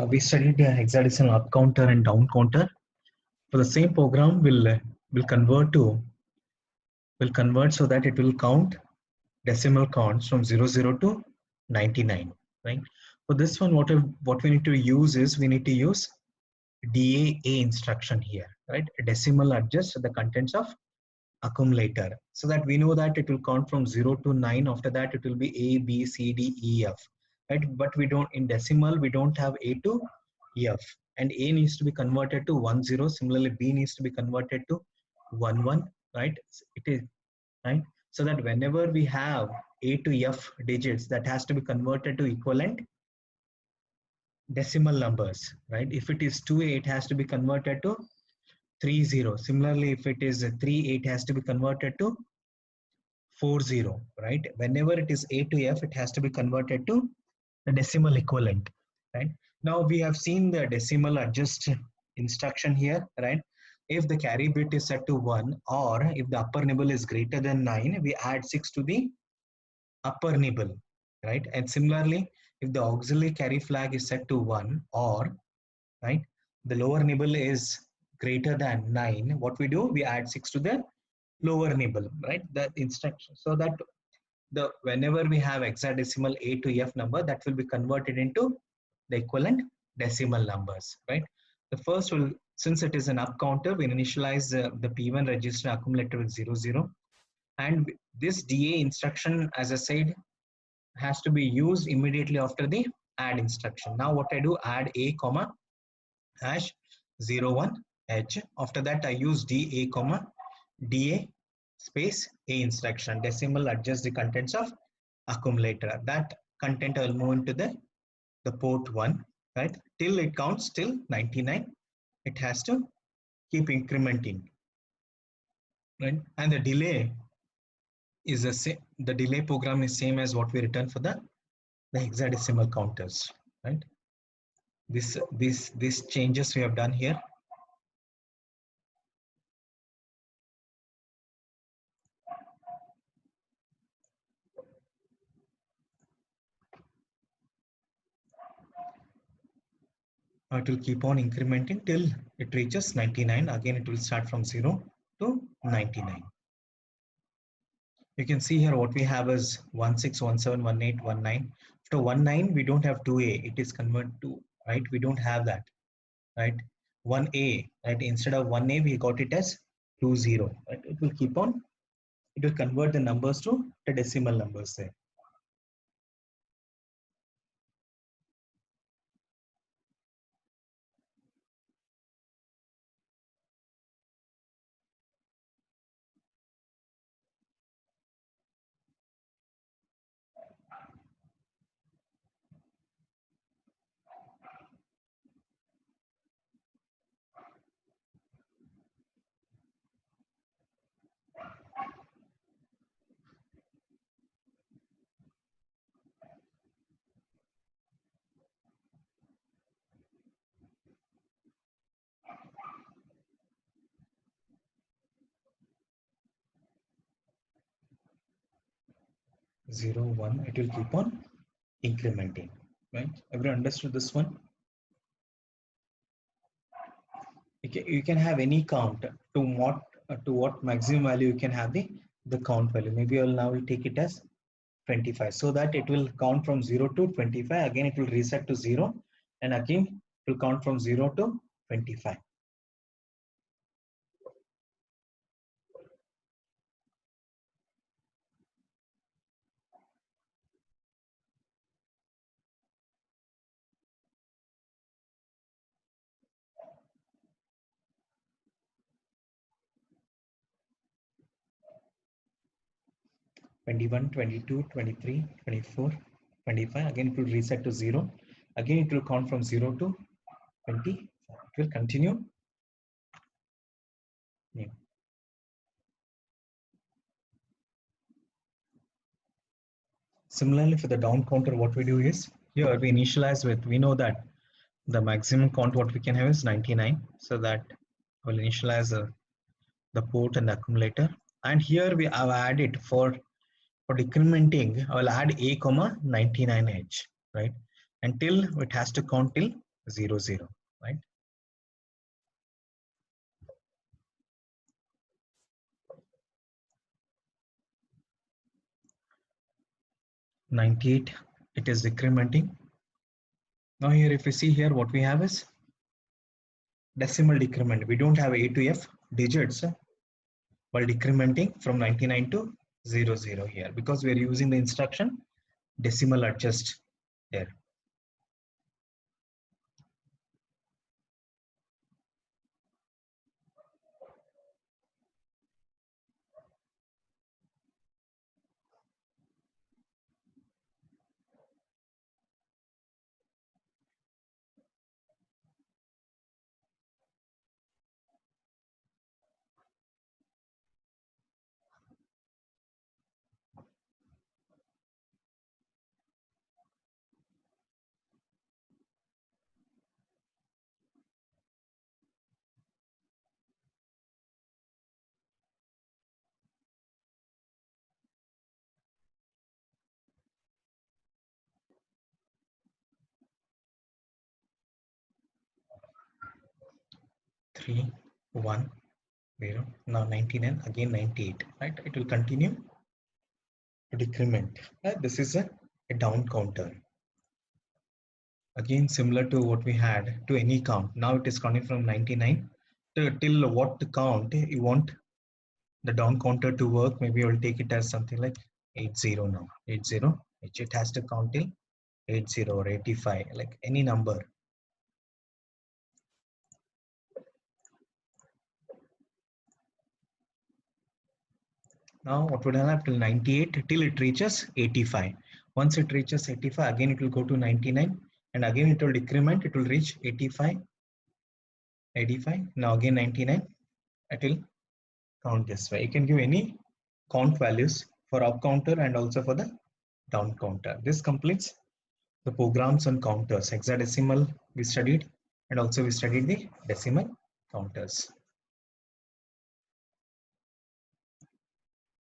We studied hexadecimal up counter and down counter. For the same program, will convert so that it will count decimal counts from 00 to 99. Right. For this one, what we need to use is we need to use DAA instruction here. Right. Decimal adjust the contents of accumulator, so that we know that it will count from 0 to 9. After that, it will be A, B, C, D, E, F. Right. But we don't, in decimal, we don't have A to F, and A needs to be converted to 10. Similarly, B needs to be converted to 11. Right. It is right. So that whenever we have A to F digits, that has to be converted to equivalent decimal numbers. Right. If it is 2A, it has to be converted to 30. Similarly, if it is 3, it has to be converted to 40. Right. Whenever it is A to F, it has to be converted to the decimal equivalent. Right. Now we have seen the decimal adjust instruction here. Right. If the carry bit is set to 1, or if the upper nibble is greater than 9, we add 6 to the upper nibble. Right. And similarly, if the auxiliary carry flag is set to 1, or right, the lower nibble is greater than 9, what we do, we add 6 to the lower nibble. Right. The instruction, so that the whenever we have hexadecimal A to F number, that will be converted into the equivalent decimal numbers. Right. The first will, since it is an up counter, we initialize the P1 register accumulator with 00, and this DA instruction, as I said, has to be used immediately after the add instruction. Now what I do, add A comma hash 01 H. After that, I use DA comma DA space A instruction, decimal adjust the contents of accumulator. That content I will move into the port 1, right, till it counts till 99. It has to keep incrementing, right? And the delay is the delay program is same as what we return for the hexadecimal counters, right? These changes we have done here. It will keep on incrementing till it reaches 99. Again, it will start from 0 to 99. You can see here what we have is 16, 17, 18, 19. After 19, we don't have 2A. It is converted to, right? We don't have that, right? 1A, right? Instead of 1A, we got it as 20. Right? It will keep on. It will convert the numbers to the decimal numbers there. Zero, 1, it will keep on incrementing, right? Everyone understood this one? You can have any count to what maximum value you can have the count value. Maybe I'll now take it as 25, so that it will count from 0 to 25. Again, it will reset to 0, and again it will count from 0 to 25. Twenty-one, 22, 23, 24, 25. Again, it will reset to 0. Again, it will count from 0 to 20. It will continue. Yeah. Similarly, for the down counter, what we do is, here we initialize with, we know that the maximum count what we can have is 99. So that will initialize the port and the accumulator. And here we have added for decrementing, I will add A comma 99H, right? Until it has to count till 0 0, right? $98, it is decrementing. Now here, if you see here, what we have is decimal decrement. We don't have A to F digits while decrementing from 99 to 0 0 here, because we are using the instruction decimal adjust there. Three, 1, 0. Now 99, again 98, right? It will continue to decrement. This is a down counter. Again, similar to what we had to any count. Now it is counting from 99 till what count you want the down counter to work. Maybe I'll take it as something like 80 now. 80, which it has to count till 80 or 85, like any number. Now what would happen till 98 till it reaches 85. Once it reaches 85, again it will go to 99, and again it will decrement. It will reach 85, 85. Now again 99. It will count this way. You can give any count values for up counter and also for the down counter. This completes the programs on counters. Hexadecimal we studied, and also we studied the decimal counters.